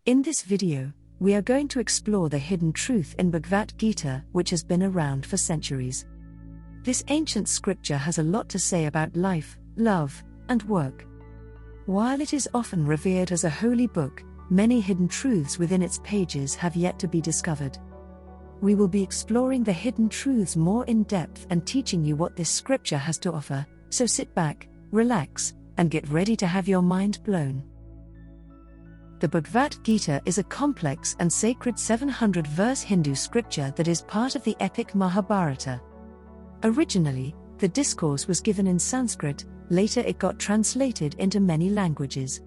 In this video, we are going to explore the hidden truth in Bhagwad Gita, which has been around for centuries. This ancient scripture has a lot to say about life, love, and work. While it is often revered as a holy book, many hidden truths within its pages have yet to be discovered. We will be exploring the hidden truths more in depth and teaching you what this scripture has to offer, so sit back, relax, and get ready to have your mind blown. The Bhagavad Gita is a complex and sacred 700-verse Hindu scripture that is part of the epic Mahabharata. Originally, the discourse was given in Sanskrit, later it got translated into many languages.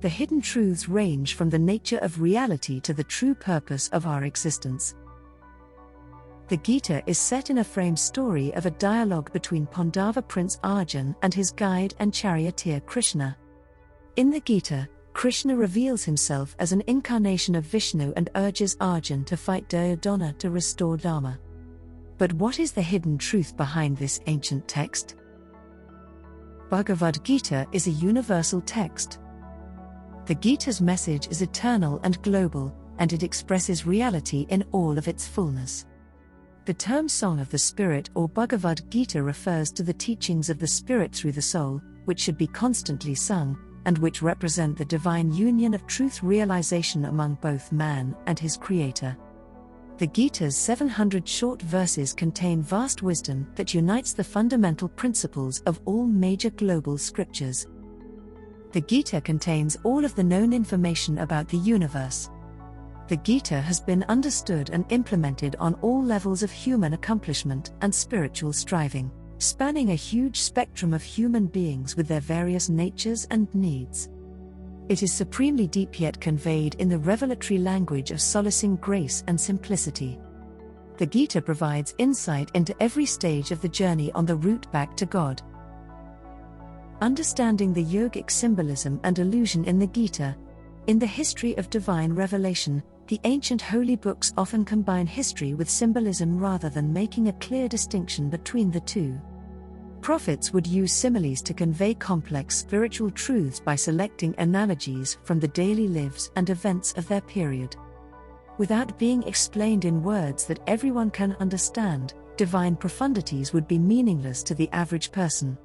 The hidden truths range from the nature of reality to the true purpose of our existence. The Gita is set in a frame story of a dialogue between Pandava prince Arjun and his guide and charioteer Krishna. In the Gita, Krishna reveals himself as an incarnation of Vishnu and urges Arjun to fight Duryodhana to restore Dharma. But what is the hidden truth behind this ancient text? Bhagavad Gita is a universal text. The Gita's message is eternal and global, and it expresses reality in all of its fullness. The term Song of the Spirit or Bhagavad Gita refers to the teachings of the Spirit through the soul, which should be constantly sung, and which represent the divine union of truth realization among both man and his Creator. The Gita's 700 short verses contain vast wisdom that unites the fundamental principles of all major global scriptures. The Gita contains all of the known information about the universe. The Gita has been understood and implemented on all levels of human accomplishment and spiritual striving, spanning a huge spectrum of human beings with their various natures and needs. It is supremely deep yet conveyed in the revelatory language of solacing grace and simplicity. The Gita provides insight into every stage of the journey on the route back to God. Understanding the yogic symbolism and allusion in the Gita. In the history of divine revelation, the ancient holy books often combine history with symbolism rather than making a clear distinction between the two. Prophets would use similes to convey complex spiritual truths by selecting analogies from the daily lives and events of their period. Without being explained in words that everyone can understand, divine profundities would be meaningless to the average person.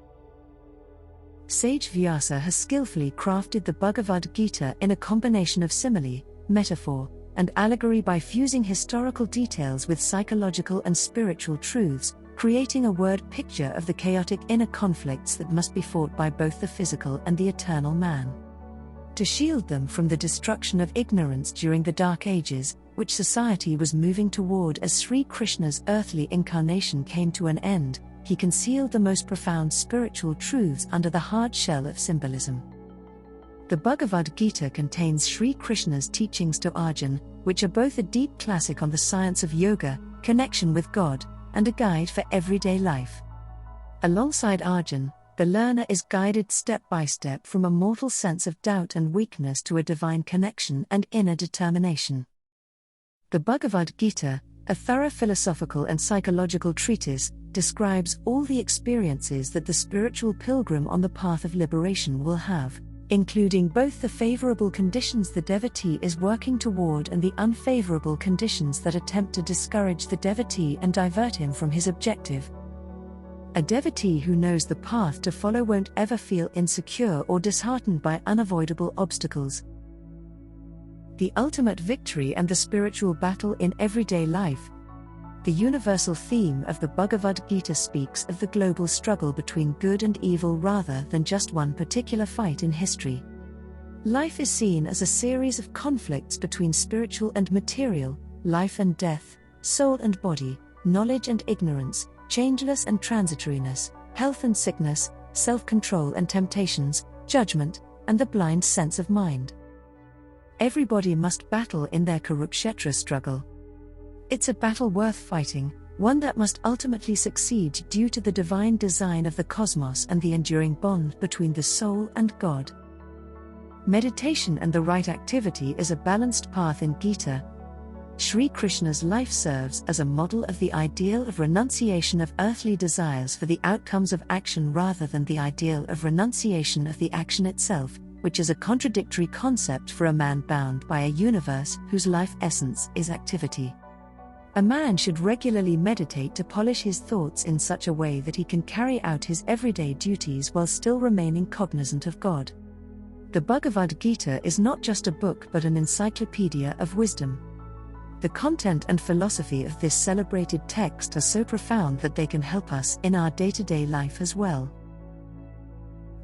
Sage Vyasa has skillfully crafted the Bhagavad Gita in a combination of simile, metaphor, and allegory by fusing historical details with psychological and spiritual truths, creating a word picture of the chaotic inner conflicts that must be fought by both the physical and the eternal man. To shield them from the destruction of ignorance during the Dark Ages, which society was moving toward as Sri Krishna's earthly incarnation came to an end, he concealed the most profound spiritual truths under the hard shell of symbolism. The Bhagavad Gita contains Sri Krishna's teachings to Arjun, which are both a deep classic on the science of yoga, connection with God, and a guide for everyday life. Alongside Arjun, the learner is guided step by step from a mortal sense of doubt and weakness to a divine connection and inner determination. The Bhagavad Gita, a thorough philosophical and psychological treatise, describes all the experiences that the spiritual pilgrim on the path of liberation will have, including both the favorable conditions the devotee is working toward and the unfavorable conditions that attempt to discourage the devotee and divert him from his objective. A devotee who knows the path to follow won't ever feel insecure or disheartened by unavoidable obstacles. The ultimate victory and the spiritual battle in everyday life. The universal theme of the Bhagavad Gita speaks of the global struggle between good and evil rather than just one particular fight in history. Life is seen as a series of conflicts between spiritual and material, life and death, soul and body, knowledge and ignorance, changeless and transitoriness, health and sickness, self-control and temptations, judgment, and the blind sense of mind. Everybody must battle in their Kurukshetra struggle. It's a battle worth fighting, one that must ultimately succeed due to the divine design of the cosmos and the enduring bond between the soul and God. Meditation and the right activity is a balanced path in Gita. Sri Krishna's life serves as a model of the ideal of renunciation of earthly desires for the outcomes of action rather than the ideal of renunciation of the action itself, which is a contradictory concept for a man bound by a universe whose life essence is activity. A man should regularly meditate to polish his thoughts in such a way that he can carry out his everyday duties while still remaining cognizant of God. The Bhagavad Gita is not just a book but an encyclopedia of wisdom. The content and philosophy of this celebrated text are so profound that they can help us in our day-to-day life as well.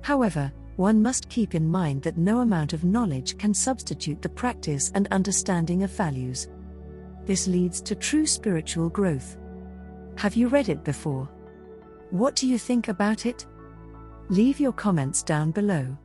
However, one must keep in mind that no amount of knowledge can substitute the practice and understanding of values. This leads to true spiritual growth. Have you read it before? What do you think about it? Leave your comments down below.